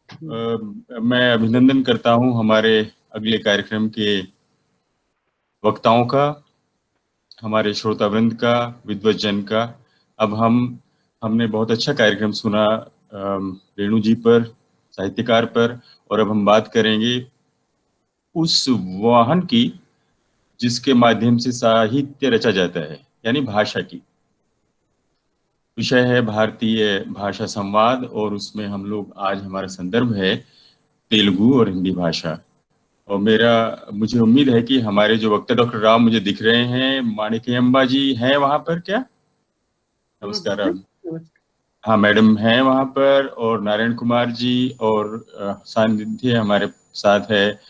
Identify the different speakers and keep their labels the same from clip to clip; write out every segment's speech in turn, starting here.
Speaker 1: मैं अभिनंदन करता हूं हमारे अगले कार्यक्रम के वक्ताओं का, हमारे श्रोतावृंद का, विद्वज्जन का। अब हमने बहुत अच्छा कार्यक्रम सुना रेणु जी पर, साहित्यकार पर, और अब हम बात करेंगे उस वाहन की जिसके माध्यम से साहित्य रचा जाता है, यानी भाषा की। विषय है भारतीय भाषा संवाद, और उसमें हम लोग आज हमारा संदर्भ है तेलुगु और हिंदी भाषा। और मुझे उम्मीद है कि हमारे जो वक्ता डॉक्टर राव मुझे दिख रहे हैं, माणिक्यम्बा जी हैं वहां पर क्या? नमस्कार। हाँ, मैडम हैं वहां पर, और नारायण कुमार जी, और सानिध्य हमारे साथ है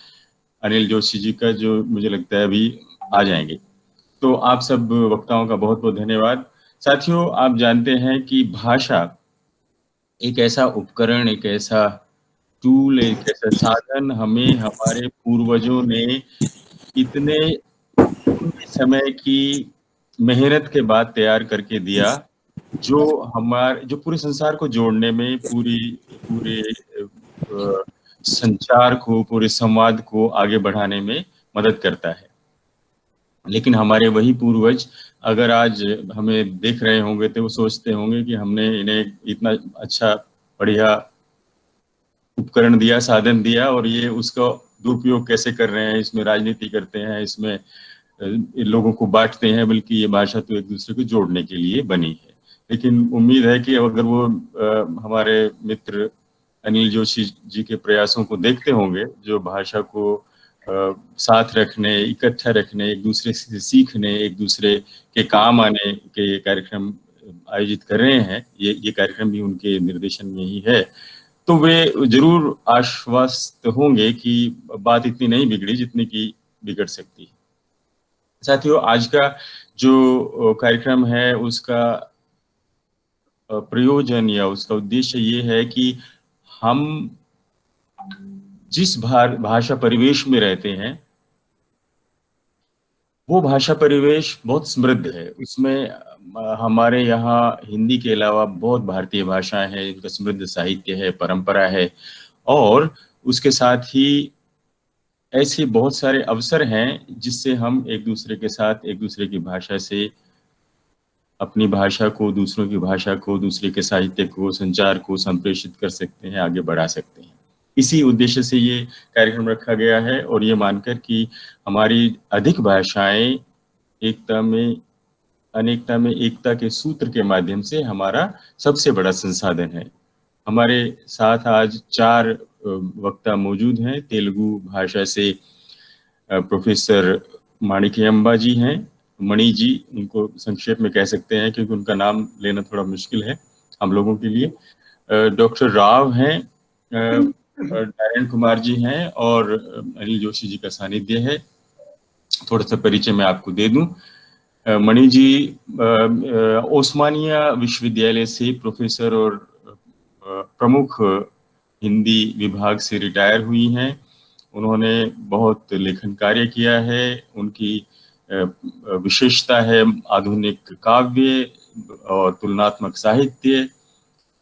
Speaker 1: अनिल जोशी जी का, जो मुझे लगता है अभी आ जाएंगे। तो आप सब वक्ताओं का बहुत बहुत धन्यवाद। साथियों, आप जानते हैं कि भाषा एक ऐसा उपकरण, एक ऐसा टूल, एक ऐसा साधन हमें हमारे पूर्वजों ने इतने लंबे समय की मेहनत के बाद तैयार करके दिया, जो पूरे संसार को जोड़ने में, पूरे संचार को, पूरे संवाद को आगे बढ़ाने में मदद करता है। लेकिन हमारे वही पूर्वज अगर आज हमें देख रहे होंगे तो वो सोचते होंगे कि हमने इन्हें इतना अच्छा बढ़िया उपकरण दिया, साधन दिया, और ये उसका दुरुपयोग कैसे कर रहे हैं, इसमें राजनीति करते हैं, इसमें लोगों को बांटते हैं, बल्कि ये भाषा तो एक दूसरे को जोड़ने के लिए बनी है। लेकिन उम्मीद है कि अगर वो हमारे मित्र अनिल जोशी जी के प्रयासों को देखते होंगे, जो भाषा को साथ रखने, इकट्ठा रखने, एक दूसरे से सीखने, एक दूसरे के काम आने के कार्यक्रम आयोजित कर रहे हैं, ये कार्यक्रम भी उनके निर्देशन में ही है, तो वे जरूर आश्वस्त होंगे कि बात इतनी नहीं बिगड़ी जितनी की बिगड़ सकती है। साथियों, आज का जो कार्यक्रम है उसका प्रयोजन या उसका उद्देश्य ये है कि हम जिस भाषा परिवेश में रहते हैं, वो भाषा परिवेश बहुत समृद्ध है। उसमें हमारे यहाँ हिंदी के अलावा बहुत भारतीय भाषाएं हैं, इनका समृद्ध साहित्य है, परंपरा है, और उसके साथ ही ऐसे बहुत सारे अवसर हैं जिससे हम एक दूसरे के साथ, एक दूसरे की भाषा से अपनी भाषा को, दूसरों की भाषा को, दूसरे के साहित्य को, संचार को संप्रेषित कर सकते हैं, आगे बढ़ा सकते हैं। इसी उद्देश्य से ये कार्यक्रम रखा गया है, और ये मानकर कि हमारी अधिक भाषाएं एकता में, अनेकता में एकता के सूत्र के माध्यम से हमारा सबसे बड़ा संसाधन है। हमारे साथ आज 4 वक्ता मौजूद हैं। तेलुगु भाषा से प्रोफेसर माणिक्यम्बा जी हैं, मणि जी उनको संक्षेप में कह सकते हैं क्योंकि उनका नाम लेना थोड़ा मुश्किल है हम लोगों के लिए। डॉक्टर राव हैं, नारायण कुमार जी हैं, और अनिल जोशी जी का सानिध्य है। थोड़ा सा परिचय मैं आपको दे दूं। मणि जी ओस्मानिया विश्वविद्यालय से प्रोफेसर और प्रमुख हिंदी विभाग से रिटायर हुई हैं। उन्होंने बहुत लेखन कार्य किया है। उनकी विशेषता है आधुनिक काव्य और तुलनात्मक साहित्य,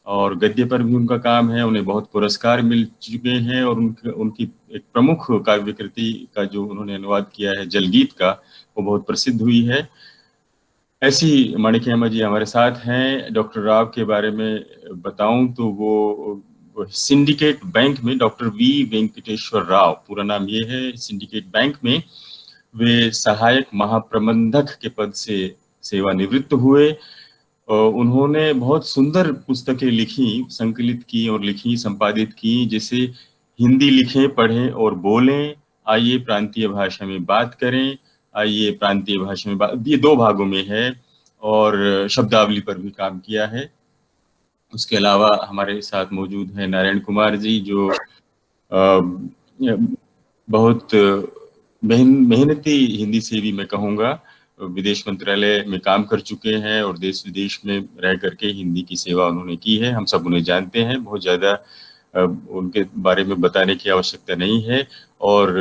Speaker 1: और गद्य पर भी उनका काम है। उन्हें बहुत पुरस्कार मिल चुके हैं, और उनकी एक प्रमुख काव्य कृति का जो उन्होंने अनुवाद किया है जलगीत का, वो बहुत प्रसिद्ध हुई है। ऐसी माणिक्यम्बा जी हमारे साथ हैं। डॉक्टर राव के बारे में बताऊं तो वो सिंडिकेट बैंक में, डॉक्टर वी वेंकटेश्वर राव पूरा नाम ये है, सिंडिकेट बैंक में वे सहायक महाप्रबंधक के पद से सेवानिवृत्त हुए। उन्होंने बहुत सुंदर पुस्तकें लिखी, संकलित की और लिखी, संपादित की, जैसे हिंदी लिखें, पढ़ें और बोलें, आइए प्रांतीय भाषा में बात करें, आइए प्रांतीय भाषा में बात, ये 2 भागों में है, और शब्दावली पर भी काम किया है। उसके अलावा हमारे साथ मौजूद है नारायण कुमार जी, जो बहुत मेहनती हिंदी सेवी मैं कहूँगा, विदेश मंत्रालय में काम कर चुके हैं, और देश विदेश में रह करके हिंदी की सेवा उन्होंने की है। हम सब उन्हें जानते हैं, बहुत ज़्यादा उनके बारे में बताने की आवश्यकता नहीं है। और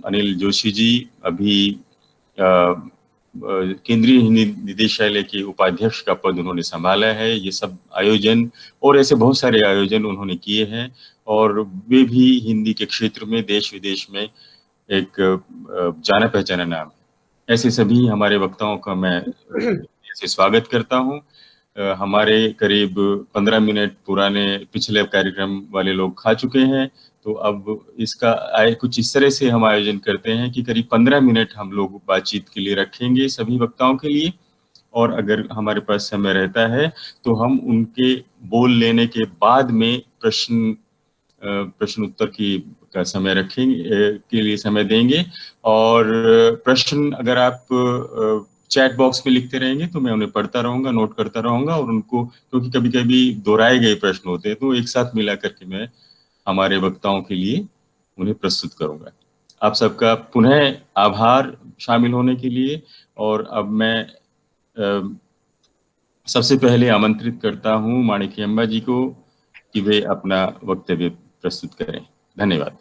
Speaker 1: अनिल जोशी जी अभी केंद्रीय हिंदी निदेशालय के उपाध्यक्ष का पद उन्होंने संभाला है। ये सब आयोजन और ऐसे बहुत सारे आयोजन उन्होंने किए हैं, और वे भी हिंदी के क्षेत्र में देश विदेश में एक जाना पहचाना नाम है। ऐसे सभी हमारे वक्ताओं का मैं ऐसे स्वागत करता हूँ। हमारे करीब 15 मिनट पुराने पिछले कार्यक्रम वाले लोग खा चुके हैं, तो अब इसका कुछ इस तरह से हम आयोजन करते हैं कि करीब 15 मिनट हम लोग बातचीत के लिए रखेंगे सभी वक्ताओं के लिए, और अगर हमारे पास समय रहता है तो हम उनके बोल लेने के बाद में प्रश्न उत्तर का समय रखेंगे के लिए समय देंगे। और प्रश्न अगर आप चैट बॉक्स में लिखते रहेंगे तो मैं उन्हें पढ़ता रहूंगा, नोट करता रहूंगा, और उनको, क्योंकि कभी कभी दोहराए गए प्रश्न होते हैं, तो एक साथ मिला करके मैं हमारे वक्ताओं के लिए उन्हें प्रस्तुत करूंगा। आप सबका पुनः आभार शामिल होने के लिए। और अब मैं सबसे पहले आमंत्रित करता हूं माणिक्यम्मा जी को कि वे अपना वक्तव्य प्रस्तुत करें। धन्यवाद।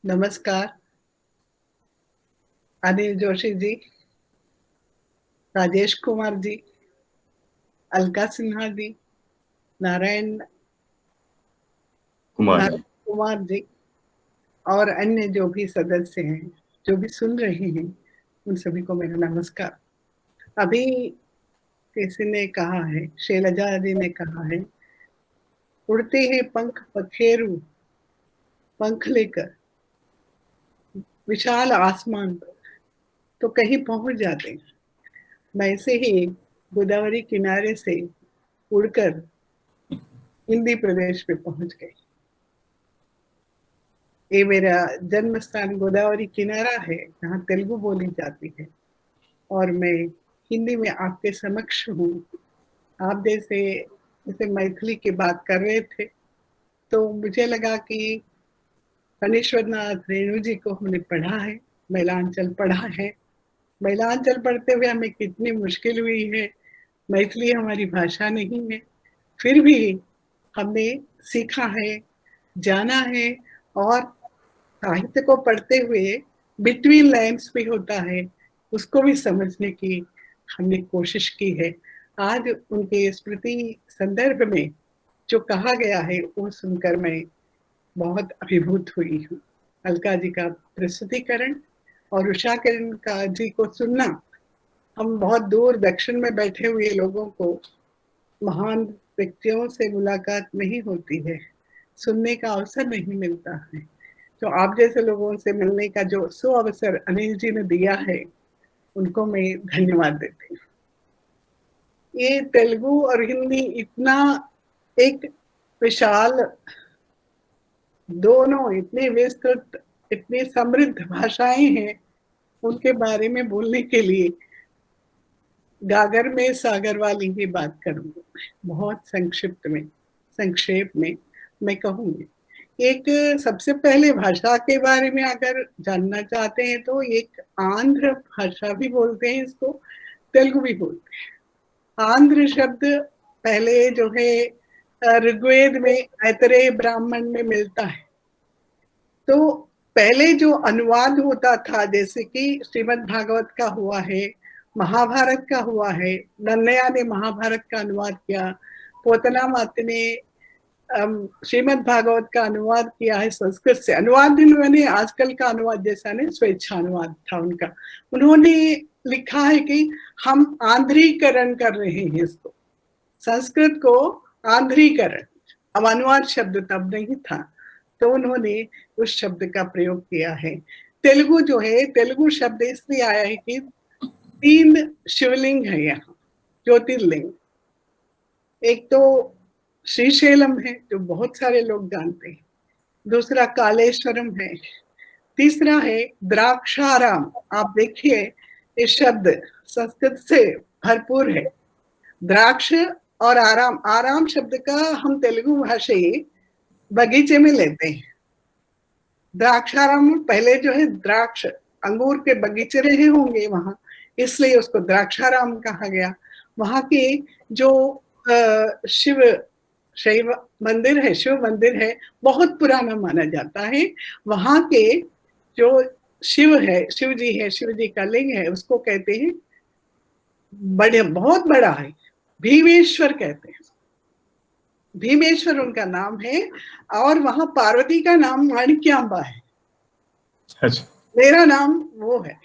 Speaker 2: नमस्कार अनिल जोशी जी, राजेश कुमार जी, अलका सिन्हा जी, नारायण कुमार जी और अन्य जो भी सदस्य हैं, जो भी सुन रहे हैं, उन सभी को मेरा नमस्कार। अभी किसी ने कहा है, शैलजा जी ने कहा है, उड़ते हैं पंख पखेरु पंख लेकर विशाल आसमान पर, तो कहीं पहुंच जाते हैं। वैसे ही गोदावरी किनारे से उड़कर हिंदी प्रदेश में पहुंच गए। ये मेरा जन्म स्थान गोदावरी किनारा है, जहाँ तेलुगु बोली जाती है, और मैं हिंदी में आपके समक्ष हूँ। आप जैसे मैथिली की बात कर रहे थे, तो मुझे लगा कि फणीश्वरनाथ रेणु जी को हमने पढ़ा है, मैलांचल पढ़ा है। मैलांचल पढ़ते हुए हमें कितनी मुश्किल हुई है। मैथिली हमारी भाषा नहीं है, फिर भी हमने सीखा है, जाना है, और साहित्य को पढ़ते हुए बिटवीन लाइन्स भी होता है, उसको भी समझने की हमने कोशिश की है। आज उनके स्मृति संदर्भ में जो कहा गया है वो सुनकर मैं बहुत अभिभूत हुई हूँ। अलका जी का प्रस्तुतिकरण और उषा किरण का जी को सुनना, हम बहुत दूर दक्षिण में बैठे हुए लोगों को महान व्यक्तियों से मुलाकात नहीं होती है, सुनने का अवसर नहीं मिलता है। तो आप जैसे लोगों से मिलने का जो अवसर अनिल जी ने दिया है, उनको मैं धन्यवाद देती हूँ। ये तेलुगु और हिंदी इतना एक विशाल, दोनों इतनी विस्तृत, इतनी समृद्ध भाषाएं हैं, उनके बारे में बोलने के लिए गागर में सागर वाली ही बात करूंगी। बहुत संक्षेप में मैं कहूंगी। एक सबसे पहले भाषा के बारे में अगर जानना चाहते हैं तो एक आंध्र भाषा भी बोलते हैं इसको, तेलुगु भी बोलते हैं। आंध्र शब्द पहले जो है ऋग्वेद में ऐतरेय ब्राह्मण में मिलता है। तो पहले जो अनुवाद होता था, जैसे कि श्रीमद् भागवत का हुआ है, महाभारत का हुआ है, नन्नया ने महाभारत का अनुवाद किया, पोतना माते ने श्रीमद् भागवत का अनुवाद किया है संस्कृत से। अनुवाद इन्होंने आजकल का अनुवाद जैसा नहीं, स्वेच्छा अनुवाद था उनका। उन्होंने लिखा है कि हम आंध्रीकरण कर रहे हैं इसको, संस्कृत को आंध्रीकरण। अब अनुवाद शब्द तब नहीं था, तो उन्होंने उस शब्द का प्रयोग किया है। तेलुगु जो है, तेलुगु शब्द इसलिए आया है कि 3 शिवलिंग है यहाँ, ज्योतिर्लिंग। एक तो श्रीशैलम है, जो बहुत सारे लोग जानते हैं, दूसरा कालेश्वरम है, तीसरा है द्राक्षाराम। आप देखिए ये शब्द संस्कृत से भरपूर है। द्राक्ष और आराम, आराम शब्द का हम तेलुगु भाषी बगीचे में लेते हैं। द्राक्षाराम पहले जो है द्राक्ष अंगूर के बगीचे रहे होंगे वहां, इसलिए उसको द्राक्षाराम कहा गया। वहां के जो शैव मंदिर है, शिव मंदिर है, बहुत पुराना माना जाता है। वहां के जो शिव है, शिव जी का लिंग है, उसको कहते हैं बड़े, बहुत बड़ा है, भीमेश्वर कहते हैं। भीमेश्वर उनका नाम है, और वहां पार्वती का नाम माणिक्यांबा है।
Speaker 1: अच्छा।
Speaker 2: मेरा नाम वो है।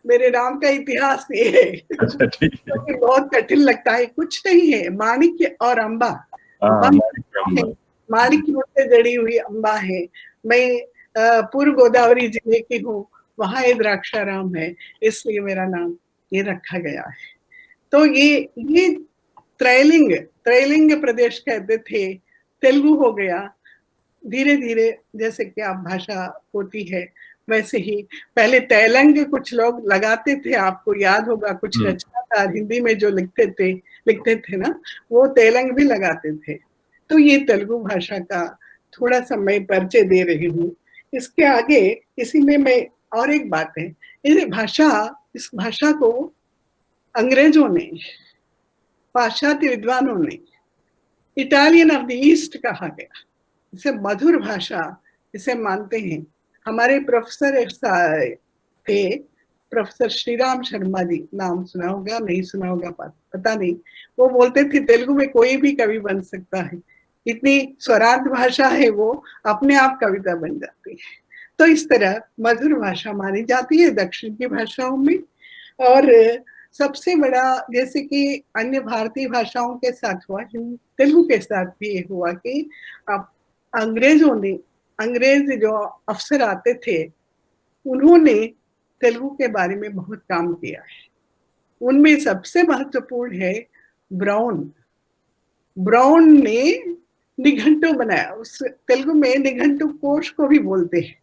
Speaker 2: मेरे नाम का इतिहास ये है।
Speaker 1: अच्छा, ठीक है।
Speaker 2: तो बहुत कठिन लगता है, कुछ नहीं है, माणिक्य और अम्बा,
Speaker 1: हाँ,
Speaker 2: है, माणिक्यों से जड़ी हुई अम्बा है। मैं पूर्व गोदावरी जिले की हूँ, वहां एक द्राक्षाराम है, इसलिए मेरा नाम ये रखा गया है। तो ये त्रैलिंग त्रैलिंग प्रदेश कहते थे, तेलुगु हो गया। धीरे धीरे जैसे कि आप भाषा होती है वैसे ही, पहले तेलंग कुछ लोग लगाते थे, आपको याद होगा, कुछ रचनाकार हिंदी में जो लिखते थे ना, वो तेलंग भी लगाते थे। तो ये तेलुगु भाषा का थोड़ा सा मैं परिचय दे रही हूँ। इसके आगे इसी में मैं और एक बात है, इस भाषा को अंग्रेजों ने, पाश्चात्य विद्वानों ने इटालियन ऑफ द ईस्ट कहा गया। इसे मधुर भाषा इसे मानते हैं। हमारे प्रोफेसर थे, प्रोफेसर श्रीराम शर्मा जी, नाम सुना होगा नहीं सुना होगा पता नहीं। वो बोलते थे तेलुगु में कोई भी कवि बन सकता है, इतनी स्वराज भाषा है, वो अपने आप कविता बन जाती है। तो इस तरह मधुर भाषा मानी जाती है दक्षिण की भाषाओं में। और सबसे बड़ा, जैसे कि अन्य भारतीय भाषाओं के साथ हुआ, तेलुगु के साथ भी ये हुआ कि अंग्रेज जो अफसर आते थे, उन्होंने तेलुगु के बारे में बहुत काम किया है। उनमें सबसे महत्वपूर्ण है ब्राउन। ब्राउन ने निघंटु बनाया, उस तेलुगु में निघंटु कोश को भी बोलते हैं।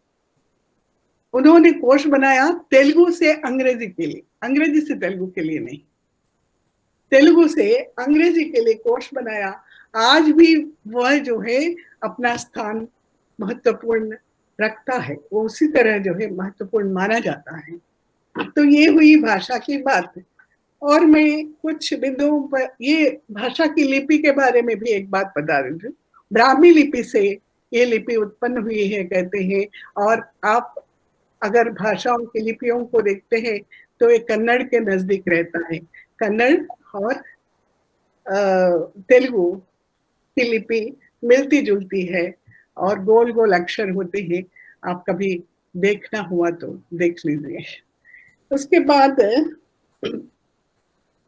Speaker 2: उन्होंने कोश बनाया तेलुगु से अंग्रेजी के लिए, अंग्रेजी से तेलुगु के लिए नहीं, तेलुगु से अंग्रेजी के लिए कोश बनाया। आज भी वह जो है अपना स्थान महत्वपूर्ण रखता है, वो उसी तरह जो है महत्वपूर्ण माना जाता है। तो ये हुई भाषा की बात। और मैं कुछ बिंदुओं पर, ये भाषा की लिपि के बारे में भी एक बात बता रही हूँ। ब्राह्मी लिपि से ये लिपि उत्पन्न हुई है कहते हैं। और आप अगर भाषाओं की लिपियों को देखते हैं तो ये कन्नड़ के नजदीक रहता है। कन्नड़ और तेलुगु की लिपि मिलती जुलती है और गोल गोल अक्षर होते हैं। आप कभी देखना हुआ तो देख लीजिए। उसके बाद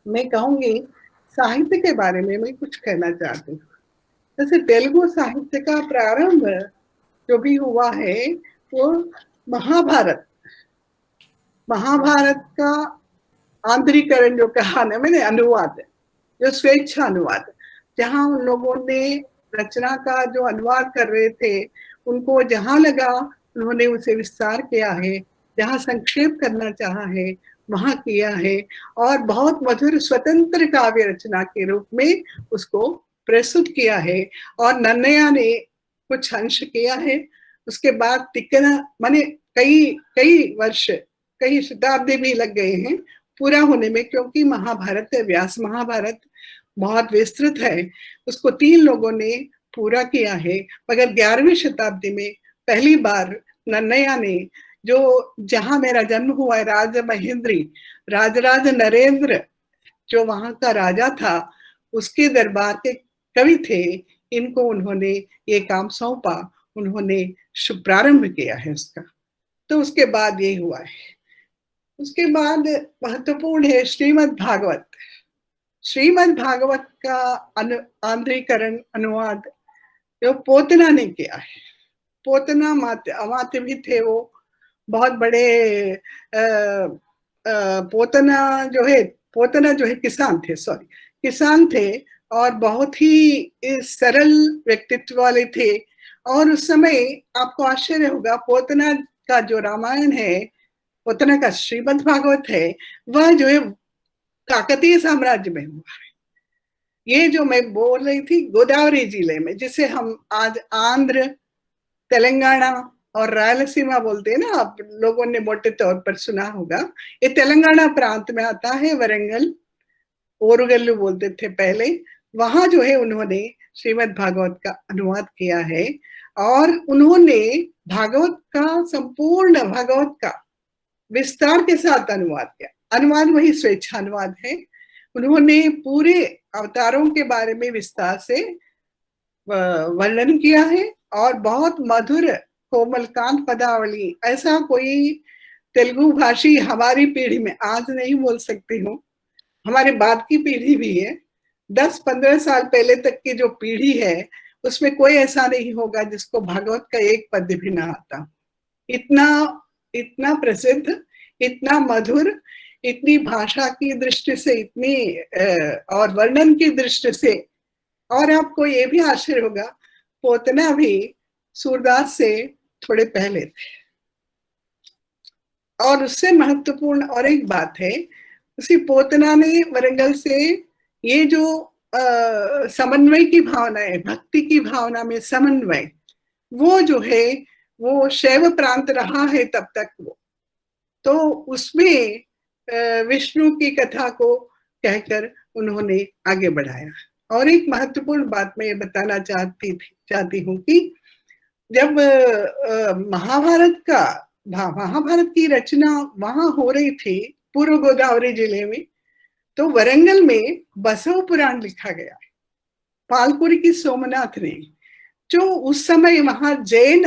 Speaker 2: मैं कहूंगी साहित्य के बारे में मैं कुछ कहना चाहती हूँ। जैसे तेलुगु साहित्य का प्रारंभ जो भी हुआ है वो महाभारत का आंध्रीकरण जो कहा ना मैंने, अनुवाद, जो स्वेच्छा अनुवाद, जहां उन लोगों ने रचना का जो अनुवाद कर रहे थे, उनको जहां लगा उन्होंने उसे विस्तार किया है, जहां संक्षेप करना चाहा है वहां किया है, और बहुत मधुर स्वतंत्र काव्य रचना के रूप में उसको प्रस्तुत किया है। और नन्नया ने कुछ अंश किया है। उसके बाद तिक्कना, माने कई कई वर्ष, कई शताब्दी भी लग गए हैं पूरा होने में, क्योंकि महाभारत, व्यास महाभारत बहुत विस्तृत है। उसको 3 लोगों ने पूरा किया है। मगर 11वीं शताब्दी में पहली बार नन्नया ने, जो जहां मेरा जन्म हुआ है, राजमहेंद्री, राजराज नरेंद्र जो वहां का राजा था, उसके दरबार के कवि थे, इनको उन्होंने ये काम सौंपा, उन्होंने प्रारंभ किया है उसका। तो उसके बाद ये हुआ है। उसके बाद महत्वपूर्ण है श्रीमद् भागवत। श्रीमद् भागवत का आंध्रीकरण, अनुवाद जो पोतना ने किया है। पोतना अमात्य भी थे, वो बहुत बड़े पोतना जो है किसान थे, किसान थे, और बहुत ही सरल व्यक्तित्व वाले थे। और उस समय आपको आश्चर्य होगा, पोतना का जो रामायण है, पोतना का श्रीमद् भागवत है, वह जो है काकतीय साम्राज्य में हुआ है। ये जो मैं बोल रही थी गोदावरी जिले में, जिसे हम आज आंध्र, तेलंगाना और रायलसीमा बोलते हैं ना, आप लोगों ने मोटे तौर पर सुना होगा, ये तेलंगाना प्रांत में आता है। वरंगल, ओरुगल्लू बोलते थे पहले। वहां जो है उन्होंने श्रीमद् भागवत का अनुवाद किया है, और उन्होंने भागवत का, संपूर्ण भागवत का विस्तार के साथ अनुवाद किया। अनुवाद वही स्वेच्छा अनुवाद है। उन्होंने पूरे अवतारों के बारे में विस्तार से वर्णन किया है और बहुत मधुर कोमलकांत पदावली, ऐसा कोई तेलुगु भाषी हमारी पीढ़ी में आज नहीं बोल सकती हूँ, हमारे बाद की पीढ़ी भी है, 10-15 साल पहले तक की जो पीढ़ी है उसमें कोई ऐसा नहीं होगा जिसको भागवत का एक पद्य भी ना आता। इतना इतना प्रसिद्ध, इतना मधुर, इतनी भाषा की दृष्टि से, इतनी और वर्णन की दृष्टि से। और आपको ये भी आश्चर्य होगा, पोतना भी सूरदास से थोड़े पहले थे। और उससे महत्वपूर्ण और एक बात है, उसी पोतना ने वरंगल से ये जो समन्वय की भावना है, भक्ति की भावना में समन्वय, वो जो है वो शैव प्रांत रहा है तब तक वो, तो उसमें विष्णु की कथा को कहकर उन्होंने आगे बढ़ाया। और एक महत्वपूर्ण बात मैं ये बताना चाहती हूँ कि जब महाभारत की रचना वहां हो रही थी पूर्व गोदावरी जिले में, तो वरंगल में बसव पुराण लिखा गया है पालपुरी की सोमनाथ ने, जो उस समय वहां जैन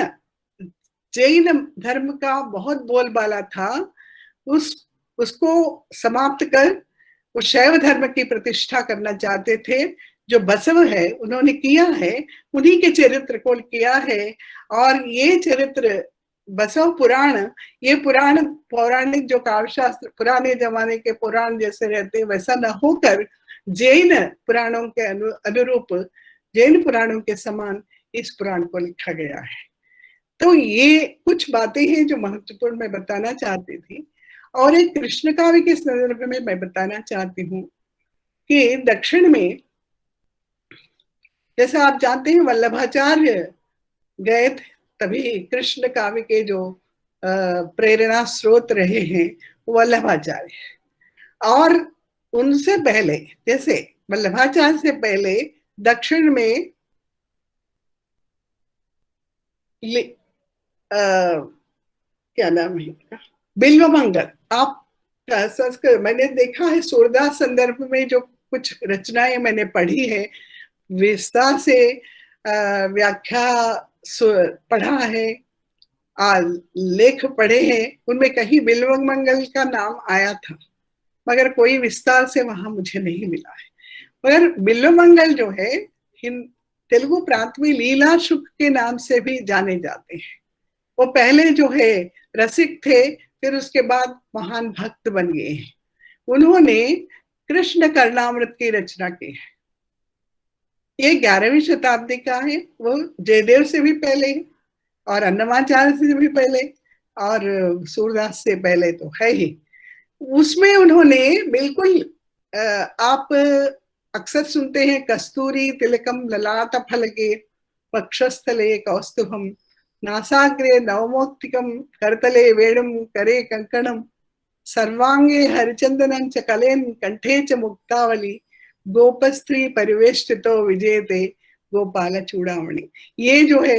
Speaker 2: धर्म का बहुत बोलबाला था, उसको समाप्त कर वो शैव धर्म की प्रतिष्ठा करना चाहते थे। जो बसव है उन्होंने किया है, उन्हीं के चरित्र को किया है। और ये चरित्र बसव पुराण, ये पुराण पौराणिक जो काव्यशास्त्र पुराने जमाने के पुराण जैसे रहते वैसा न होकर जैन पुराणों के अनुरूप, जैन पुराणों के समान इस पुराण को लिखा गया है। तो ये कुछ बातें हैं जो महत्वपूर्ण मैं बताना चाहती थी। और एक कृष्ण काव्य के संदर्भ में मैं बताना चाहती हूँ कि दक्षिण में, जैसा आप जानते हैं, वल्लभाचार्य गए थे, तभी कृष्ण काव्य के जो प्रेरणा स्रोत रहे हैं वल्लभाचार्य। और उनसे पहले, जैसे वल्लभाचार्य से पहले दक्षिण में क्या नाम है, बिल्वमंगल। आप संस्कृत मैंने देखा है, सूरदास संदर्भ में जो कुछ रचनाएं मैंने पढ़ी है, विस्तार से व्याख्या पढ़ा है, लेख पढ़े हैं, उनमें कहीं बिल्वमंगल का नाम आया था, मगर कोई विस्तार से वहां मुझे नहीं मिला है। मगर बिल्वमंगल जो है तेलुगु प्रांत में लीला शुक के नाम से भी जाने जाते हैं। वो पहले जो है रसिक थे, फिर उसके बाद महान भक्त बन गए हैं। उन्होंने कृष्ण कर्णामृत की रचना की है। ये 11वीं शताब्दी का है, वो जयदेव से भी पहले और अन्नमाचार्य से भी पहले और सूरदास से पहले तो है ही। उसमें उन्होंने बिल्कुल, आप अक्सर सुनते हैं, कस्तूरी तिलकम ललाट फलके पक्षस्थले कौस्तुभम नासाग्रे नवमोक्तिकम करतले वेणुम करे कंकणम सर्वांगे हरिचंदनं च कलेन कंठे च मुक्तावली गोपस्त्री परिवेष्टितो विजेते गोपाल चूड़ामणि। ये जो है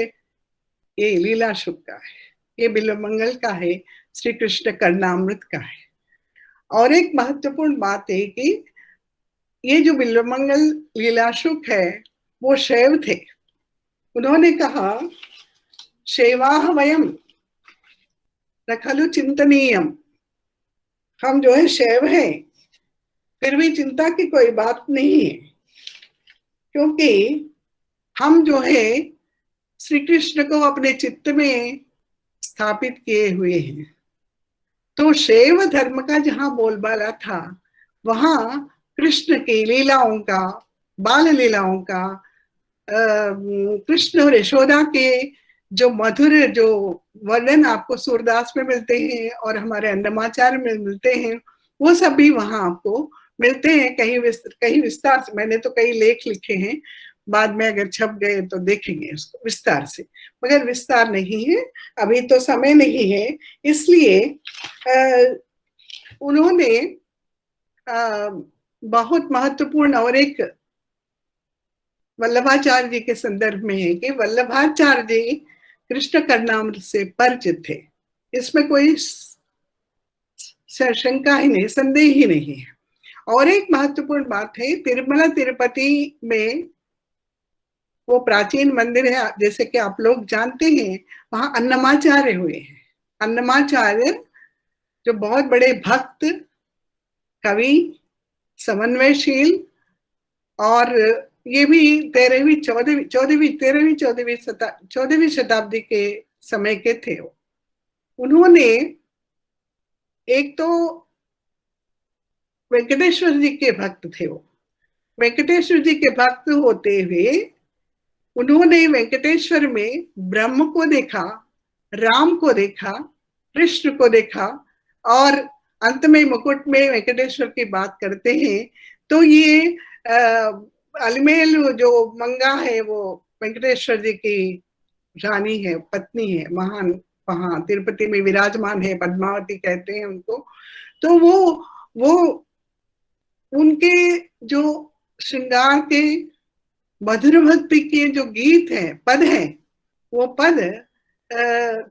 Speaker 2: ये लीला शुक का है, ये बिल्वमंगल का है, श्री कृष्ण कर्णामृत का है। और एक महत्वपूर्ण बात है कि ये जो बिल्वमंगल लीलाशुक है वो शैव थे। उन्होंने कहा, शैवाह वयम न खलु चिंतनीयम, हम जो है शैव हैं, फिर भी चिंता की कोई बात नहीं है, क्योंकि हम जो है श्री कृष्ण को अपने चित्त में स्थापित किए हुए हैं। तो शैव धर्म का जहां बोलबाला था, वहां कृष्ण की लीलाओं का, बाल लीलाओं का, कृष्ण और यशोदा के जो मधुर जो वर्णन आपको सूरदास में मिलते हैं और हमारे अन्नमाचार्य में मिलते हैं, वो सब भी वहां आपको मिलते हैं। कहीं विस्तार से, मैंने तो कई लेख लिखे हैं, बाद में अगर छप गए तो देखेंगे उसको विस्तार से, मगर विस्तार नहीं है, अभी तो समय नहीं है। इसलिए उन्होंने बहुत महत्वपूर्ण, और एक वल्लभाचार्य जी के संदर्भ में है कि वल्लभाचार्य जी कृष्ण कर्णामृत से परिचित थे, इसमें कोई शंका ही नहीं, संदेह ही नहीं है। और एक महत्वपूर्ण बात है, तिरुमला तिरुपति में वो प्राचीन मंदिर है, जैसे कि आप लोग जानते हैं, वहां अन्नमाचार्य हुए हैं। अन्नमाचार्य जो बहुत बड़े भक्त, कवि, समन्वयशील, और ये भी 14वीं शताब्दी के समय के थे। उन्होंने एक तो वेंकटेश्वर जी के भक्त थे। वो वेंकटेश्वर जी के भक्त होते हुए उन्होंने वेंकटेश्वर में ब्रह्म को देखा, राम को देखा, कृष्ण को देखा, और अंत में मुकुट में वेंकटेश्वर की बात करते हैं। तो ये अलमेल जो मंगा है वो वेंकटेश्वर जी की रानी है, पत्नी है, महान, वहां तिरुपति में विराजमान है, पद्मावती कहते हैं उनको। तो वो उनके जो श्रृंगार के मधुर भक्ति के जो गीत हैं, पद हैं, वो पद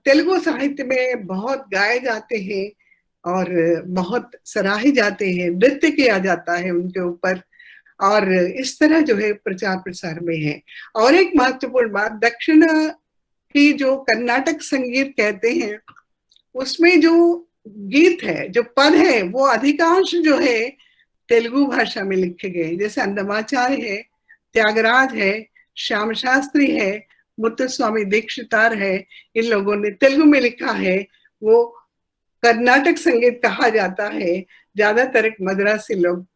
Speaker 2: तेलुगु साहित्य में बहुत गाए जाते हैं और बहुत सराहे जाते हैं, नृत्य किया जाता है उनके ऊपर, और इस तरह जो है प्रचार प्रसार में है। और एक महत्वपूर्ण बात, दक्षिण की जो कर्नाटक संगीत कहते हैं, उसमें जो गीत है, जो पद है, वो अधिकांश जो है तेलुगु भाषा में लिखे गए। जैसे अन्नमाचार्य है, त्यागराज है, श्याम शास्त्री है, मुत्तुस्वामी दीक्षितार है, इन लोगों ने तेलुगु में लिखा है। वो कर्नाटक संगीत कहा जाता है। ज्यादातर मद्रासी लोग,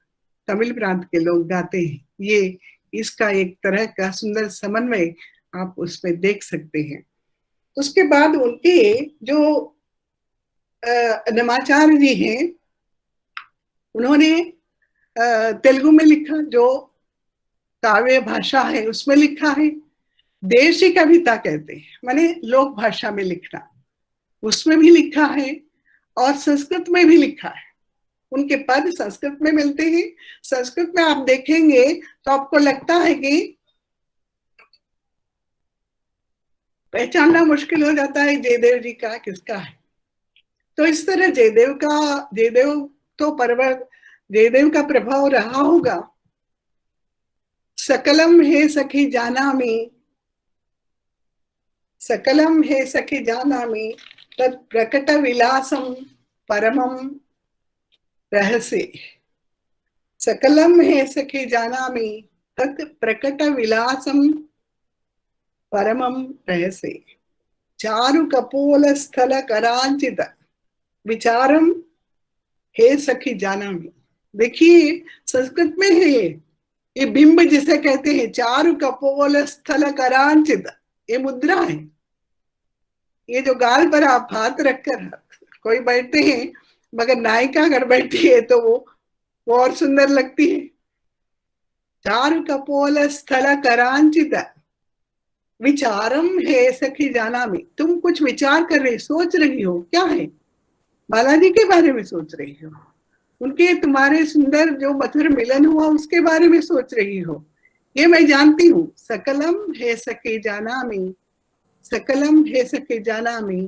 Speaker 2: तमिल प्रांत के लोग गाते हैं। ये इसका एक तरह का सुंदर समन्वय आप उसमें देख सकते हैं। उसके बाद उनके जो अन्नमाचार्य जी हैं, उन्होंने तेलुगु में लिखा, जो काव्य भाषा है उसमें लिखा है। देशी कविता कहते हैं, माने लोक भाषा में लिखना, उसमें भी लिखा है, और संस्कृत में भी लिखा है। उनके पद संस्कृत में मिलते हैं। संस्कृत में आप देखेंगे तो आपको लगता है कि पहचानना मुश्किल हो जाता है जयदेव जी का किसका है। तो इस तरह जयदेव का प्रभाव रहा होगा। सकलम हे सखी जानामि, सकलम हे सखी जानामि, तत् प्रकट विलासम परमम रहस्य। सकलम हे सखी जानामि, तत् प्रकट विलासम परमम रहस्य। चारु कपोल स्थल करांचित विचारम हे सखी जानामि। देखिए संस्कृत में है ये बिंब जिसे कहते हैं, चारु कपोल स्थल करांचित, ये मुद्रा है। ये जो गाल पर आप हाथ रखकर कोई बैठते हैं, मगर नायिका अगर बैठी है तो वो और सुंदर लगती है। चारु कपोल स्थल करांचित विचारम हे सखी जानामि। तुम कुछ विचार कर रही, सोच रही हो, क्या है? बालाजी के बारे में सोच रही हो, उनके तुम्हारे सुंदर जो मधुर मिलन हुआ उसके बारे में सोच रही हो, ये मैं जानती हूँ। सकलम हे सखी जानामि, सकलम हे सखी जानामि,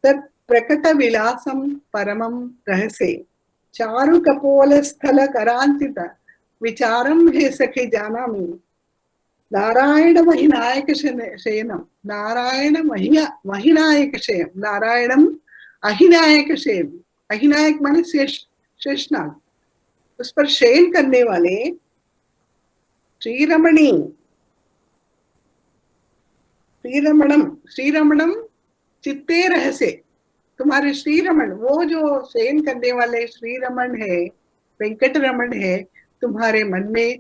Speaker 2: तत् प्रकट विलासम परमम रहस्य। चारु कपोल स्थल करांचित विचारम हे सखी जानामि। नारायण महिनायक शयनम, नारायण महिनायक शयन, नारायणम अहिनायक शयन। अहिनायक माने शेषनाग, उस पर शयन करने वाले श्रीरमणी, श्रीरमणम चित्ते रहस्य। तुम्हारे श्रीरमण, वो जो शयन करने वाले श्रीरमण है, वेंकटरमण है, तुम्हारे मन में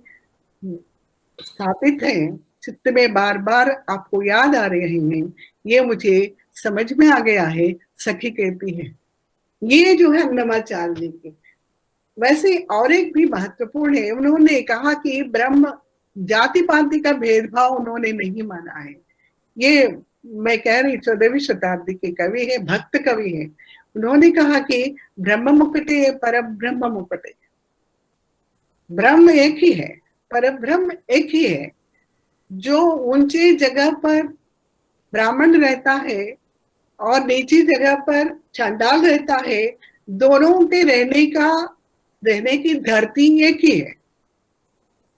Speaker 2: स्थापित हैं, चित्त में बार बार आपको याद आ रहे हैं, ये मुझे समझ में आ गया है, सखी कहती है। ये जो है अन्नमाचार्य जी के। वैसे और एक भी महत्वपूर्ण है, उन्होंने कहा कि ब्रह्म जाति पाति का भेदभाव उन्होंने नहीं माना है। ये मैं कह रही 14वीं शताब्दी के कवि है, भक्त कवि है। उन्होंने कहा कि ब्रह्म मुकुटे पर ब्रह्म मुकुटे, ब्रह्म एक ही है, पर ब्रह्म एक ही है। जो ऊंची जगह पर ब्राह्मण रहता है और नीची जगह पर चांडाल रहता है, दोनों के रहने का रहने की धरती एक ही है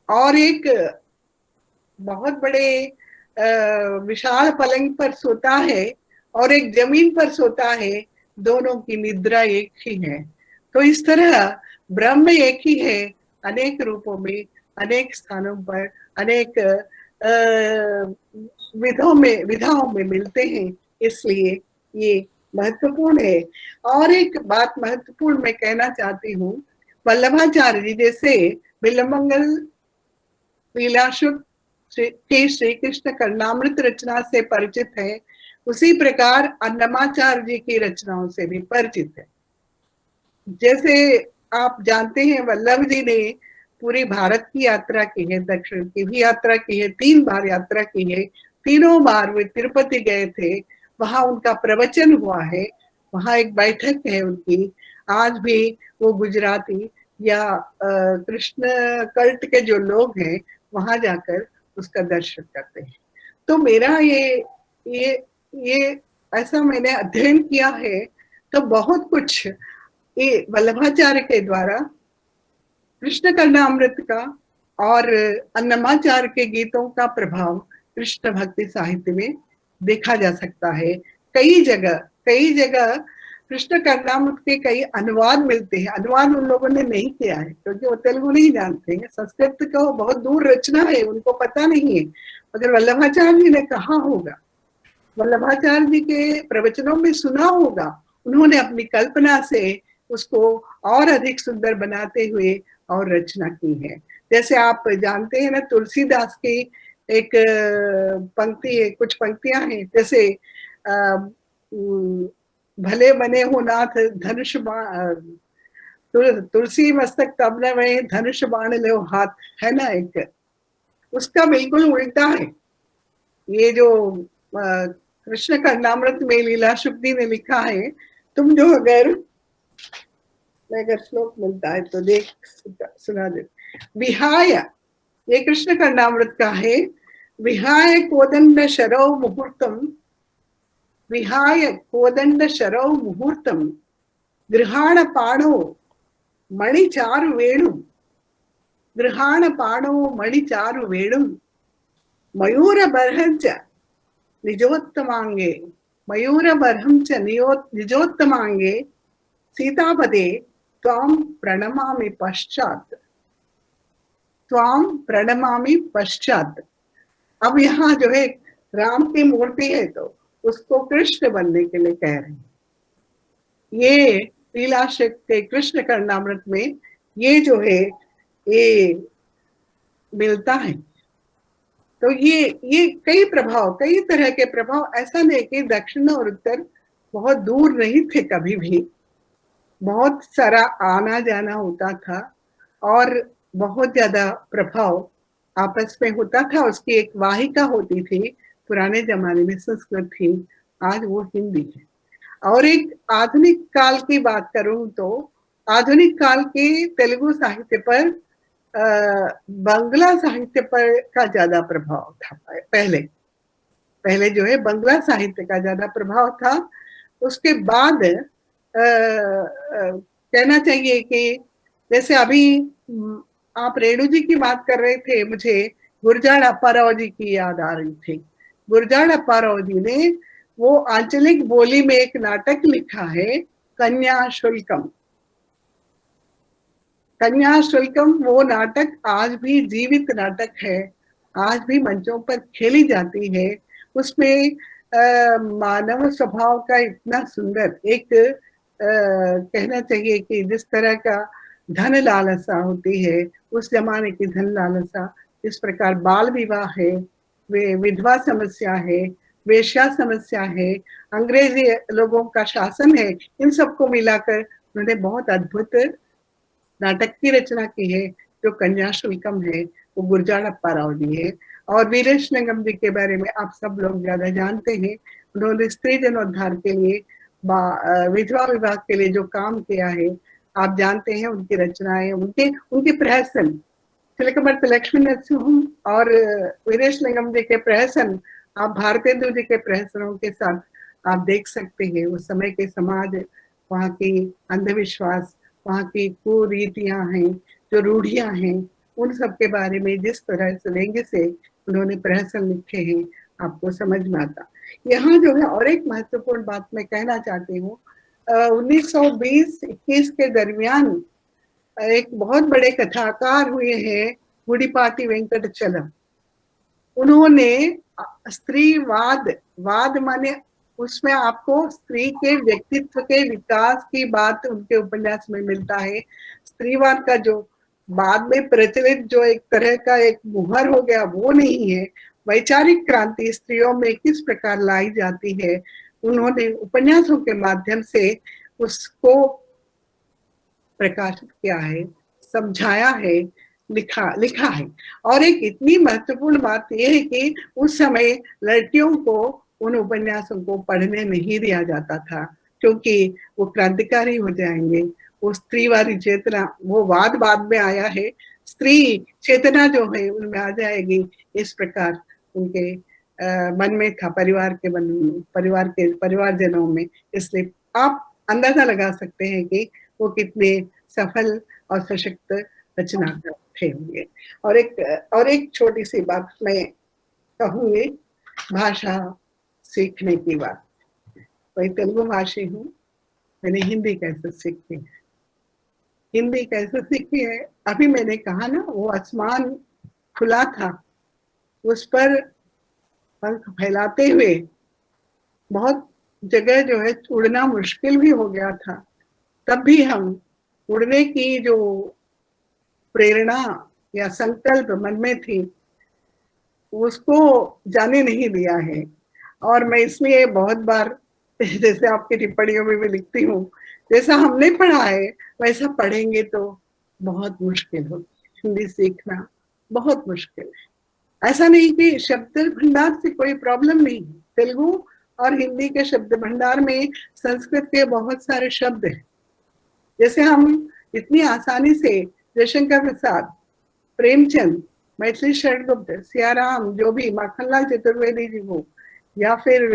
Speaker 2: और एक बहुत बड़े विशाल पलंग पर सोता है और एक जमीन पर सोता है, दोनों की निद्रा एक ही है। तो इस तरह ब्रह्म एक ही है, अनेक रूपों में, अनेक स्थानों पर, अनेक विधाओं में मिलते हैं, इसलिए ये महत्वपूर्ण है। और एक बात महत्वपूर्ण मैं कहना चाहती हूँ, वल्लभाचार्य जी जैसे बिल्वमंगल लीलाशुक के श्री कृष्ण कर्णामृत रचना से परिचित है, उसी प्रकार अन्नमाचार्य जी की रचनाओं से भी परिचित है। जैसे आप जानते हैं, वल्लभ जी ने पूरी भारत की यात्रा की है, दक्षिण की भी यात्रा की है, 3 बार यात्रा की है, तीनों बार वे तिरुपति गए थे, वहां उनका प्रवचन हुआ है, वहां एक बैठक है उनकी। आज भी वो गुजराती या कृष्ण कल्ट के जो लोग हैं वहां जाकर उसका दर्शन करते हैं। तो मेरा ये ऐसा मैंने अध्ययन किया है, तो बहुत कुछ ये वल्लभाचार्य के द्वारा कृष्ण कर्णामृत का और अन्नमाचार्य के गीतों का प्रभाव कृष्ण भक्ति साहित्य में देखा जा सकता है। कई जगह कृष्ण कर्णामृत के कई अनुवाद मिलते हैं। अनुवाद उन लोगों ने नहीं किया है क्योंकि वो तेलुगु नहीं जानते हैं, संस्कृत का बहुत दूर रचना है, उनको पता नहीं है। मगर वल्लभाचार्य जी ने कहा होगा, वल्लभाचार्य जी के प्रवचनों में सुना होगा, उन्होंने अपनी कल्पना से उसको और अधिक सुंदर बनाते हुए और रचना की है। जैसे आप जानते हैं ना, तुलसीदास की एक पंक्ति है, कुछ पंक्तियां हैं, जैसे भले बने हो नाथ धनुष बाण, तुलसी मस्तक तब न वही धनुष बाण ले हाथ, है ना एक, उसका बिल्कुल उल्टा है। ये जो कृष्ण कर्णामृत में लीला शुक्ति ने लिखा है, तुम जो अगर श्लोक मिलता है तो देख सुना दे। विहाय, ये कृष्ण कर्णामृत का है, विहाय कोदंड शरौ मुहूर्तम, विहाय कोदंड शरौ मुहूर्तम, गृहाण पाणो मणिचारु वेणु, गृहाण पाणो मणिचारु वेणु, मयूर बर्हंच निजोत्तमांगे, मयूर बर्हंच निजोत्तमांगे, सीतापदे त्वां प्रणमामि पश्चात, त्वां प्रणमामि पश्चात। अब यहाँ जो है राम की मूर्ति है तो उसको कृष्ण बनने के लिए कह रहे हैं। ये लीलाशक के कृष्ण कर्णामृत में ये जो है ये मिलता है। तो ये कई प्रभाव, कई तरह के प्रभाव, ऐसा नहीं कि दक्षिण और उत्तर बहुत दूर नहीं थे, कभी भी बहुत सारा आना जाना होता था और बहुत ज्यादा प्रभाव आपस में होता था। उसकी एक वाहिका होती थी, पुराने जमाने में संस्कृत थी, आज वो हिंदी है। और एक आधुनिक काल की बात करूं तो आधुनिक काल के तेलुगु साहित्य पर बांग्ला साहित्य पर का ज्यादा प्रभाव था। पहले जो है बांग्ला साहित्य का ज्यादा प्रभाव था। उसके बाद कहना चाहिए कि जैसे अभी आप रेणु जी की बात कर रहे थे, मुझे गुरजाड़ अप्पाराव जी की याद आ रही थी। गुरजाड़ अप्पाराव जी ने वो आंचलिक बोली में एक नाटक लिखा है, कन्या शुल्कम। कन्या शुल्कम वो नाटक आज भी जीवित नाटक है, आज भी मंचों पर खेली जाती है। उसमें मानव स्वभाव का इतना सुंदर एक कहना चाहिए कि जिस तरह का धन लालसा होती है, उस जमाने की धन लालसा, इस प्रकार बाल विवाह है, वे विधवा समस्या है, वेश्या समस्या है, अंग्रेजी लोगों का शासन है, इन सबको मिलाकर उन्होंने बहुत अद्भुत नाटक की रचना की है जो कन्या शुल्कम है। वो गुरजाड़ अप्पाराव जी है। और वीरेश लिंगम जी के बारे में आप सब लोग ज्यादा जानते हैं। उन्होंने स्त्री जनोद्धार के लिए, विधवा विवाह के लिए जो काम किया है, आप जानते हैं उनकी रचनाएं, उनके प्रहसन, तिलकमर्त लक्ष्मी नरसिंह और वीरेश लिंगम जी के प्रहसन, आप भारतेंदु जी के प्रहसनों के साथ आप देख सकते हैं उस समय के समाज, वहाँ की अंधविश्वास वहाँ की कुरीतियां हैं, जो रूढ़ियां हैं, उन सब के बारे में जिस तरह से व्यंग्य से उन्होंने प्रहसन लिखे हैं, आपको समझ में आता। यहाँ जो है और एक महत्वपूर्ण बात मैं कहना चाहती हूँ, 1920-21 के दरमियान एक बहुत बड़े कथाकार हुए हैं गुडिपाटी वेंकटचलम। उन्होंने वाद माने उसमें आपको स्त्री के व्यक्तित्व के विकास की बात उनके उपन्यास में मिलता है। स्त्रीवाद का जो बाद में प्रचलित जो एक तरह का एक मुहर हो गया वो नहीं है। वैचारिक क्रांति स्त्रियों में किस प्रकार लाई जाती है, उन्होंने उपन्यासों के माध्यम से उसको प्रकाशित किया है, समझाया है, लिखा है। और एक इतनी महत्वपूर्ण बात यह है कि उस समय लड़कियों को उन उपन्यासों को पढ़ने नहीं दिया जाता था, क्योंकि वो क्रांतिकारी हो जाएंगे। वो स्त्रीवादी चेतना, वो वाद बाद में आया है, स्त्री चेतना जो है उनमें आ जाएगी, इस प्रकार उनके मन में था, परिवार के मन में, परिवारजनों में। इसलिए आप अंदाजा लगा सकते हैं कि वो कितने सफल और सशक्त रचनाकार थे होंगे। और एक छोटी सी बात मैं कहूंगी, भाषा सीखने की बात। मैं तेलुगु भाषी हूँ, मैंने हिंदी कैसे सीखी है, हिंदी कैसे सीखी है, अभी मैंने कहा ना, वो आसमान खुला था, उस पर पंख फैलाते हुए बहुत जगह जो है उड़ना मुश्किल भी हो गया था, तब भी हम उड़ने की जो प्रेरणा या संकल्प मन में थी उसको जाने नहीं दिया है। और मैं इसलिए बहुत बार जैसे आपकी टिप्पणियों में भी लिखती हूँ, जैसा हमने पढ़ा है वैसा पढ़ेंगे तो बहुत मुश्किल होगी, हिंदी सीखना बहुत मुश्किल है। ऐसा नहीं कि शब्द भंडार से कोई प्रॉब्लम नहीं, तेलुगु और हिंदी के शब्द भंडार में संस्कृत के बहुत सारे शब्द हैं। जैसे हम इतनी आसानी से जयशंकर प्रसाद, प्रेमचंद, मैथिली शरणगुप्त, सियाराम, जो भी माखनलाल चतुर्वेदी जी हो या फिर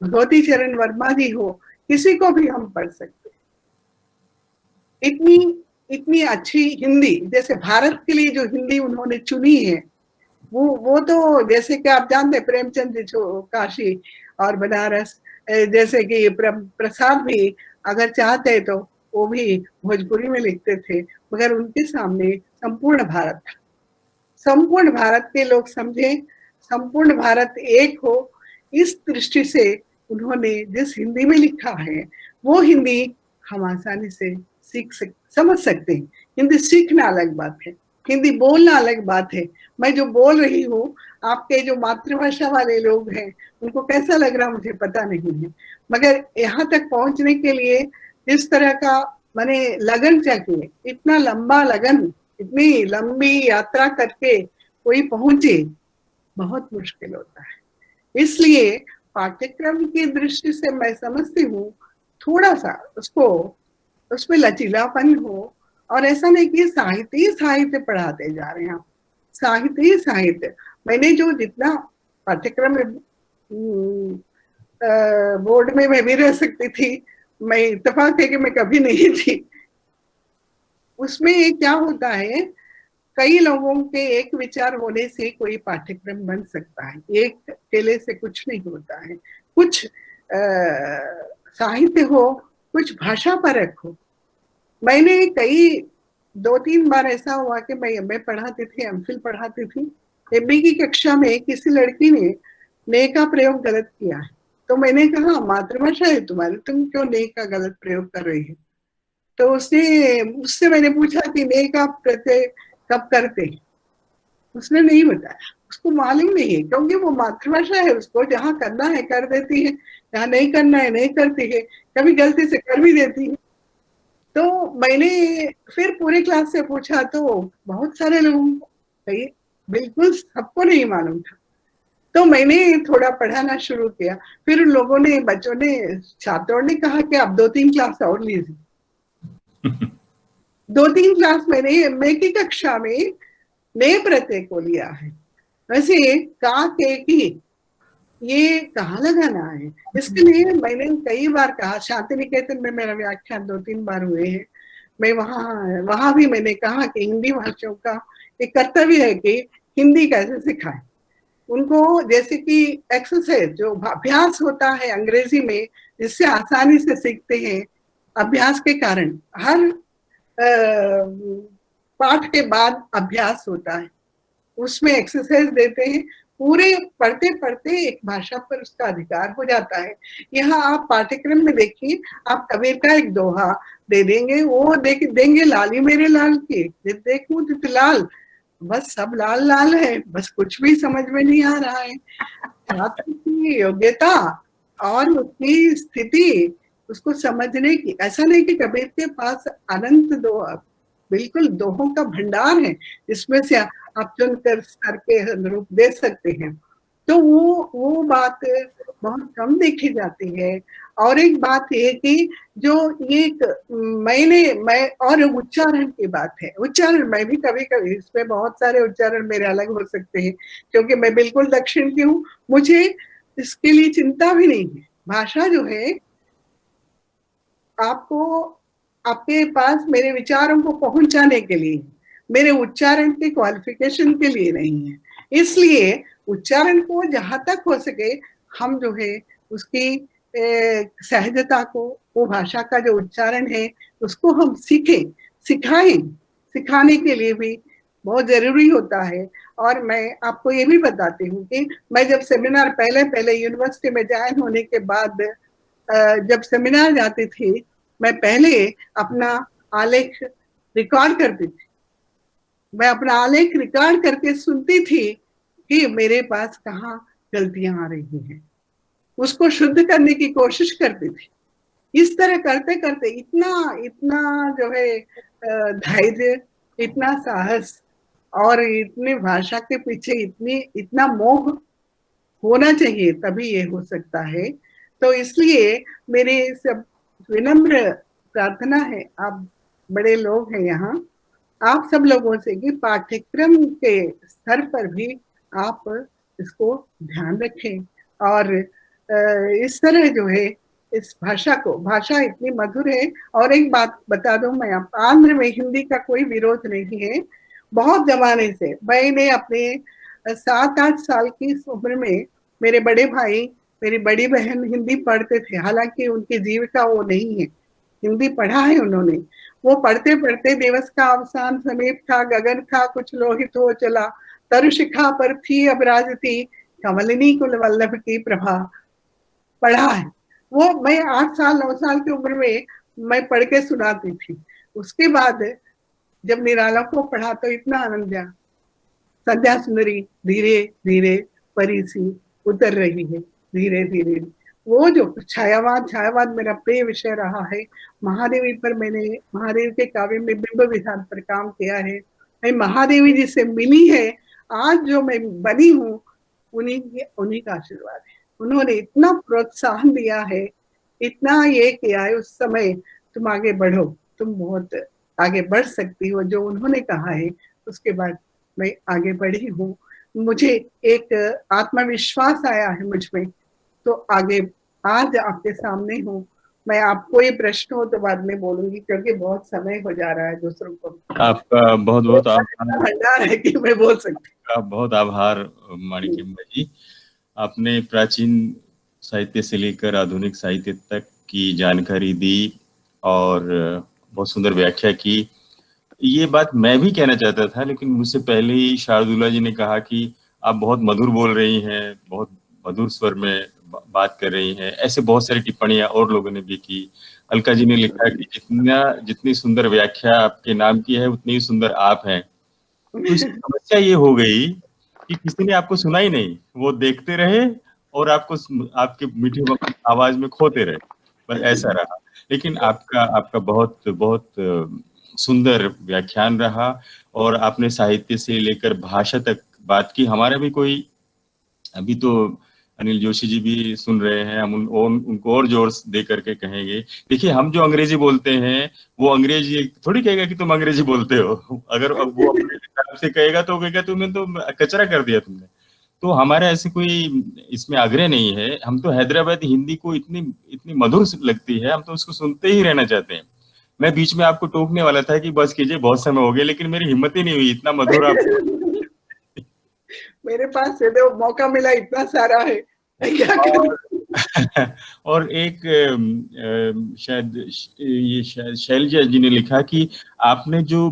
Speaker 2: भगवती चरण वर्मा जी हो, किसी को भी हम पढ़ सकते हैं। इतनी अच्छी हिंदी, जैसे भारत के लिए जो हिंदी उन्होंने चुनी है, वो तो जैसे कि आप जानते हैं प्रेमचंद जी जो काशी और बनारस, जैसे कि प्रसाद भी अगर चाहते तो वो भी भोजपुरी में लिखते थे, मगर उनके सामने संपूर्ण भारत था। संपूर्ण भारत के लोग समझे, संपूर्ण भारत एक हो, इस दृष्टि से उन्होंने जिस हिंदी में लिखा है वो हिंदी हम आसानी से समझ सकते हैं। हिंदी सीखना अलग बात है, हिंदी बोलना अलग बात है। मैं जो बोल रही हूँ, आपके जो मातृभाषा वाले लोग हैं उनको कैसा लग रहा मुझे पता नहीं है, मगर यहाँ तक पहुंचने के लिए इस तरह का माने लगन चाहिए, इतना लंबा लगन, इतनी लंबी यात्रा करके कोई पहुंचे, बहुत मुश्किल होता है। इसलिए पाठ्यक्रम की दृष्टि से मैं समझती हूँ थोड़ा सा उसमें लचीलापन हो, और ऐसा नहीं कि साहित्य पढ़ाते जा रहे हैं आप, साहित्य। मैंने जो जितना पाठ्यक्रम बोर्ड में मैं भी रह सकती थी, मैं इत्तेफाक है कि मैं कभी नहीं थी। उसमें क्या होता है, कई लोगों के एक विचार होने से कोई पाठ्यक्रम बन सकता है, एक अकेले से कुछ नहीं होता है। कुछ साहित्य हो, कुछ भाषा परक हो। मैंने 2-3 बार ऐसा हुआ कि मैं एमए पढ़ाती थी, एमफिल पढ़ाती थी। एमए की कक्षा में किसी लड़की ने का प्रयोग गलत किया है, तो मैंने कहा मातृभाषा है तुम्हारी, तुम क्यों ने का गलत प्रयोग कर रही है? तो उससे मैंने पूछा कि ने का प्रत्यय कब करते हैं? उसने नहीं बताया, उसको मालूम नहीं है, क्योंकि वो मातृभाषा है, उसको जहाँ करना है कर देती है, जहाँ नहीं करना है नहीं करती है, कभी गलती से कर भी देती है। तो मैंने फिर पूरे क्लास से पूछा तो बहुत सारे लोगों को बिल्कुल सबको नहीं मालूम था। तो मैंने थोड़ा पढ़ाना शुरू किया, फिर उन लोगों ने, बच्चों ने, छात्रों ने कहा कि आप 2-3 क्लास और लीजिए। 2-3 क्लास मैंने एमए की कक्षा में नए प्रत्यय को लिया है। वैसे का के की ये कहाँ लगाना है, इसके लिए मैंने कई बार कहा, शांति निकेतन में मेरा व्याख्यान 2-3 बार हुए हैं, मैं वहां भी मैंने कहा कि हिंदी भाषियों का एक कर्तव्य है कि हिंदी कैसे सिखाएं उनको, जैसे कि एक्सरसाइज जो अभ्यास होता है अंग्रेजी में, जिससे आसानी से सीखते हैं। अभ्यास के कारण हर पाठ के बाद अभ्यास होता है, उसमें एक्सरसाइज देते हैं। पूरे पढ़ते पढ़ते एक भाषा पर उसका अधिकार हो जाता है। यहाँ आप पाठ्यक्रम में देखिए, आप कबीर का एक दोहा दे देंगे, वो देंगे लाली मेरे लाल की, देखूं तित लाल, बस सब लाल लाल है, बस कुछ भी समझ में नहीं आ रहा है। छात्र की योग्यता और उसकी स्थिति, उसको समझने की, ऐसा नहीं कि कबीर के पास अनंत दोहा, बिल्कुल दोहों का भंडार है, जिसमें से आप चुनकर सर के अनुरूप दे सकते हैं। तो वो बात बहुत कम देखी जाती है। और एक बात ये कि जो ये मैं और उच्चारण की बात है, उच्चारण मैं भी कभी कभी, इसमें बहुत सारे उच्चारण मेरे अलग हो सकते हैं क्योंकि मैं बिल्कुल दक्षिण की हूँ, मुझे इसके लिए चिंता भी नहीं है। भाषा जो है आपको, आपके पास मेरे विचारों को पहुंचाने के लिए, मेरे उच्चारण के क्वालिफिकेशन के लिए नहीं है। इसलिए उच्चारण को जहां तक हो सके हम जो है उसकी सहजता को, वो भाषा का जो उच्चारण है उसको हम सीखें, सिखाएं। सिखाने के लिए भी बहुत जरूरी होता है। और मैं आपको ये भी बताती हूँ कि मैं जब सेमिनार पहले यूनिवर्सिटी में ज्वाइन होने के बाद जब सेमिनार जाती थी, मैं पहले अपना आलेख रिकॉर्ड करती थी। मैं अपना आलेख रिकॉर्ड करके सुनती थी कि मेरे पास कहाँ गलतियां आ रही हैं, उसको शुद्ध करने की कोशिश करती थी। इस तरह करते करते इतना जो है धैर्य, इतना साहस और इतनी भाषा के पीछे इतना मोह होना चाहिए, तभी ये हो सकता है। तो इसलिए मेरे सब विनम्र प्रार्थना है, आप बड़े लोग हैं यहाँ, आप सब लोगों से कि पाठ्यक्रम के स्तर पर भी आप इसको ध्यान रखें। और इस तरह जो है इस भाषा को, भाषा इतनी मधुर है। और एक बात बता दूं मैं, आप आंध्र में हिंदी का कोई विरोध नहीं है। बहुत जमाने से मैंने अपने 7-8 साल की उम्र में, मेरे बड़े भाई, मेरी बड़ी बहन हिंदी पढ़ते थे, हालांकि उनकी जीविका वो नहीं है, हिंदी पढ़ा है उन्होंने। वो पढ़ते पढ़ते दिवस का अवसान समीप था, गगन था कुछ लोहित हो चला, तरुशिखा पर थी अब राजती, कमलिनी कुल वल्लभ की प्रभा, पढ़ा है। वो मैं 8 साल 9 साल की उम्र में मैं पढ़ के सुनाती थी। उसके बाद जब निराला को पढ़ा तो इतना आनंद आया, संध्या सुंदरी धीरे धीरे परी सी उतर रही है, धीरे धीरे। वो जो छायावाद मेरा प्रिय विषय रहा है। महादेवी पर मैंने, महादेव के काव्य में बिंब विधान पर काम किया है। मैं महादेवी जी से मिली है, आज जो मैं बनी हूँ उन्हीं का आशीर्वाद है। उन्होंने इतना प्रोत्साहन दिया है, इतना ये किया है उस समय, तुम आगे बढ़ो, तुम बहुत आगे बढ़ सकती हो, जो उन्होंने कहा है उसके बाद मैं आगे बढ़ी हूँ। मुझे एक आत्मविश्वास आया है मुझ में, तो आगे आज आपके सामने हूँ। मैं, आपको ये प्रश्न हो तो बाद में बोलूंगी क्योंकि बहुत समय हो जा रहा है दूसरों को।
Speaker 1: आपका बहुत बहुत आभार,
Speaker 2: भंडार है कि मैं बोल सकती हूँ।
Speaker 1: आपका बहुत आभार माणिक्यम्मा जी। आपने प्राचीन साहित्य से लेकर आधुनिक साहित्य तक की जानकारी दी और बहुत सुंदर व्याख्या की। ये बात मैं भी कहना चाहता था, लेकिन मुझसे पहले ही शार्दुला जी ने कहा कि आप बहुत मधुर बोल रही हैं, बहुत मधुर स्वर में बात कर रही हैं। ऐसे बहुत सारी टिप्पणियां और लोगों ने भी की। अलका जी ने लिखा कि जितनी सुंदर व्याख्या आपके नाम की है, उतनी ही सुंदर आप हैं। तो इसकी समस्या ये हो गई कि किसी ने आपको सुना ही नहीं, वो देखते रहे और आपको आपके मीठी आवाज में खोते रहे, बस ऐसा रहा। लेकिन आपका बहुत बहुत सुंदर व्याख्यान रहा और आपने साहित्य से लेकर भाषा तक बात की। हमारा भी कोई, अभी तो अनिल जोशी जी भी सुन रहे हैं, हम उनको और जोर दे करके कहेंगे, देखिए हम जो अंग्रेजी बोलते हैं वो अंग्रेजी थोड़ी कहेगा कि तुम अंग्रेजी बोलते हो। अगर अब वो अपने हिसाब से कहेगा तो कहेगा तुम्हें तो कचरा कर दिया तुमने। तो हमारा ऐसे कोई इसमें आग्रह नहीं है। हम तो हैदराबादी हिंदी को इतनी इतनी मधुर लगती है, हम तो उसको सुनते ही रहना चाहते हैं। मैं बीच में आपको टोकने वाला था कि बस कीजिए, बहुत समय हो गया, लेकिन मेरी हिम्मत ही नहीं हुई, इतना मधुर आप
Speaker 2: मेरे पास से तो मौका मिला इतना सारा है, क्या करूं?
Speaker 1: और एक शायद ये शायद शैलजा जी ने लिखा कि आपने जो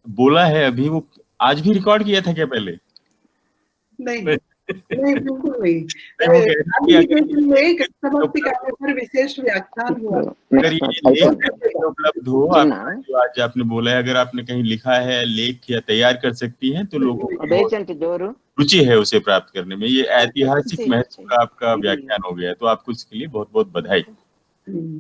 Speaker 1: बोला है अभी, वो आज भी रिकॉर्ड किया था क्या पहले?
Speaker 2: नहीं नहीं, बिल्कुल नहीं।
Speaker 1: वो कह रहे हैं कि
Speaker 2: में एक समाप्ति कार्य पर विशेष व्याख्यान हुआ।
Speaker 1: अगर ये उपलब्ध हो, आप जो आज आपने बोला है, अगर आपने कहीं लिखा है लेख या तैयार कर सकती हैं, तो लोगों को रुचि है उसे प्राप्त करने में। ये ऐतिहासिक महत्व का आपका व्याख्यान हो गया, तो आपको इसके लिए बहुत बहुत बधाई।